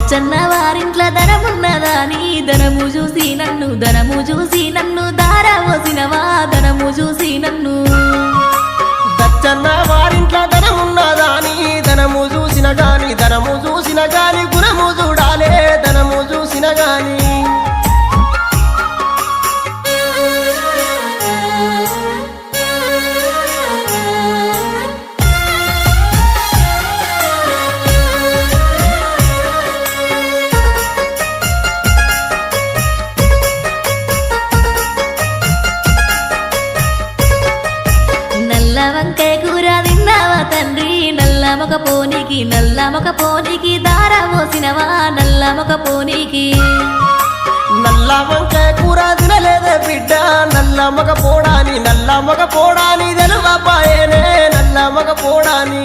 లచ్చన్న వారింట్ల ధనమున్నదాని ధనము చూసి నన్ను దారవోసినవా ధనము చూసి నన్ను దచ్చన్న వారింట్ల ధనమున్నదాని ధనము చూసిన గాని గుణము చూడాలే ధనము చూసిన గాని నల్ల వంకాయ కూర తిన్నావా తండ్రి నల్ల మొక పోనికి దారవోసినవా నల్ల మొక పోనికి నల్ల వంకాయ కూర తినలేదే బిడ్డ నల్ల మగ పోడాని తెలువపాయనే నల్ల మగ పోడాని